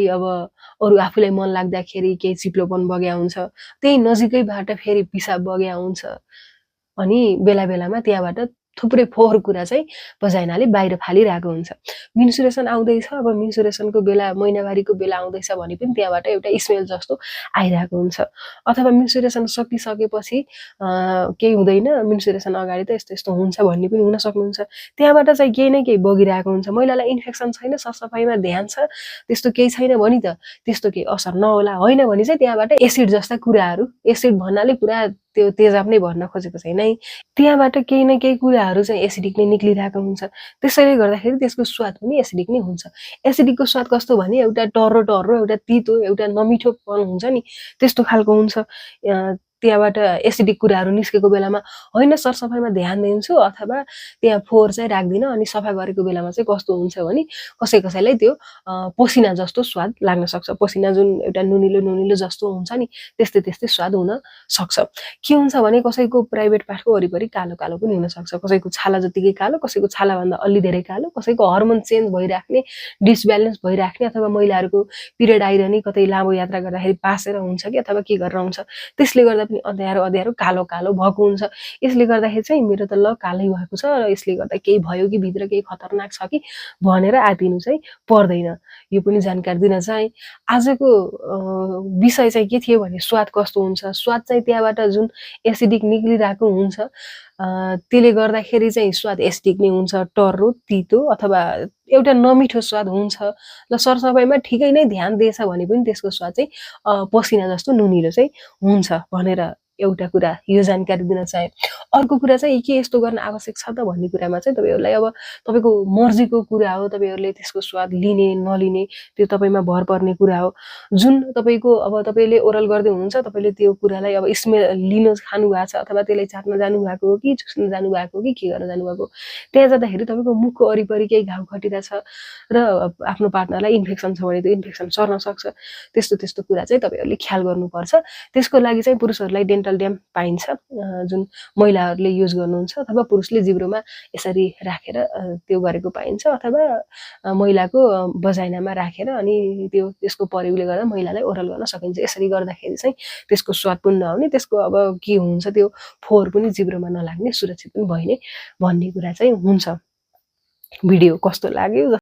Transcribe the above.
अब अरू आफूलाई मन लाग्दाखेरि केही चिप्लोपन बग्या हुन्छ, त्यही नजिकैबाट फेरि पिसाब बग्या हुन्छ। अनि बेला बेलामा त्यहाँबाट थुप्रै फोहोर कुरा चाहिँ भजाइनाले बाहिर फालिरहेको हुन्छ। मेन्सुरेसन आउँदैछ, अब मेन्सुरेसनको बेला महिनावारीको बेला आउँदैछ भने पनि त्यहाँबाट एउटा स्मेल जस्तो आइरहेको हुन्छ। अथवा मेन्सुरेसन सकिसकेपछि केही हुँदैन, मेन्सुरेसन अगाडि त यस्तो यस्तो हुन्छ भन्ने पनि हुन सक्नुहुन्छ। त्यहाँबाट चाहिँ केही न केही बगिरहेको हुन्छ। महिलालाई इन्फेक्सन छैन, सरसफाइमा ध्यान छ, त्यस्तो केही छैन भने त त्यस्तो केही असर नहोला। होइन भने चाहिँ त्यहाँबाट एसिड जस्ता कुराहरू, एसिड भन्नाले पुरा त्यो तेजाब नै भन्न खोजेको छैन है, त्यहाँबाट केही न केही कुराहरू चाहिँ एसिडिक नै निक्लिरहेको हुन्छ। त्यसैले गर्दाखेरि त्यसको स्वाद पनि एसिडिक नै हुन्छ। एसिडिकको स्वाद कस्तो भने एउटा टर्रो टर्रो, एउटा तितो, एउटा नमिठोपन हुन्छ नि, त्यस्तो खालको हुन्छ। त्यहाँबाट एसिडिक कुराहरू निस्केको बेलामा होइन सरसफाइमा ध्यान दिन्छु अथवा त्यहाँ फोहोर चाहिँ राख्दिनँ, अनि सफा गरेको बेलामा चाहिँ कस्तो हुन्छ भने कसैलाई त्यो पसिना जस्तो स्वाद लाग्न सक्छ। पसिना जुन एउटा नुनिलो नुनिलो जस्तो हुन्छ नि, त्यस्तै त्यस्तै स्वाद हुन सक्छ। के हुन्छ भने कसैको प्राइभेट पार्टको वरिपरि कालो कालो पनि हुनसक्छ। कसैको छाला जतिकै कालो, कसैको छालाभन्दा अलि धेरै कालो, कसैको हर्मोन चेन्ज भइराख्ने, डिसब्यालेन्स भइराख्ने, अथवा महिलाहरूको पिरियड आइरहने, कतै लामो यात्रा गर्दाखेरि पासेर हुन्छ कि अथवा के गरेर हुन्छ, त्यसले गर्दा पनि अँध्यारो अँध्यारो कालो कालो भएको हुन्छ। यसले गर्दाखेरि चाहिँ मेरो त ल कालै भएको छ र यसले गर्दा केही भयो कि भित्र केही खतरनाक छ कि भनेर आत्तिनु चाहिँ पर्दैन। यो पनि जानकारी दिन चाहे। आजको विषय चाहिँ के थियो भने स्वाद कस्तो हुन्छ। स्वाद चाहिँ त्यहाँबाट जुन एसिडिक निक्लिरहेको हुन्छ, त्यसले गर्दाखेरि चाहिँ स्वाद एसिडिक नै हुन्छ, टर्रो, तितो अथवा एउटा नमिठो स्वाद हुन्छ। ल सरसफाइमा ठिकै नै ध्यान दिएछ भने पनि त्यसको स्वाद चाहिँ पसिना जस्तो नुनिलो चाहिँ हुन्छ भनेर एउटा कुरा यो जानकारी दिन चाहे। अर्को कुरा चाहिँ के यस्तो गर्न आवश्यक छ त भन्ने कुरामा चाहिँ तपाईहरुलाई अब तपाईको मर्जीको कुरा हो, तपाईहरुले त्यसको स्वाद लिने नलिने त्यो तपाईमा भर पर्ने कुरा हो। जुन तपाईको अब तपाईले ओरल गर्दै हुनुहुन्छ, तपाईले त्यो कुरालाई अब स्मेल लिन खानु भएको छ अथवा त्यसलाई चाट्न जानु भएको हो कि चुस्न जानु भएको हो कि के गर्न जानु भएको, त्यहाँ जाँदाखेरि तपाईको मुखको वरिपरि केही घाउ खटिरा छ र आफ्नो पार्टनरलाई इन्फेक्सन छ भने त्यो इन्फेक्सन सर्न सक्छ। त्यस्तो त्यस्तो कुरा चाहिँ तपाईहरुले ख्याल गर्नुपर्छ। त्यसको लागि चाहिँ पुरुषहरुलाई डेन्टल ड्याम पाइन्छ, जुन महिलाहरुले युज गर्नुहुन्छ, अथवा पुरुषले जिब्रोमा यसरी राखेर त्यो गरेको पाइन्छ, अथवा महिलाको बजाइनामा राखेर अनि त्यो त्यसको प्रयोगले गर्दा महिलालाई ओरल गर्न सकिन्छ। यसरी गर्दाखेरि चाहिँ त्यसको स्वाद पनि नआउने, त्यसको अब के हुन्छ त्यो फोहोर पनि जिब्रोमा नलाग्ने, सुरक्षित पनि भइने भन्ने कुरा चाहिँ हुन्छ। भिडियो कस्तो लाग्यो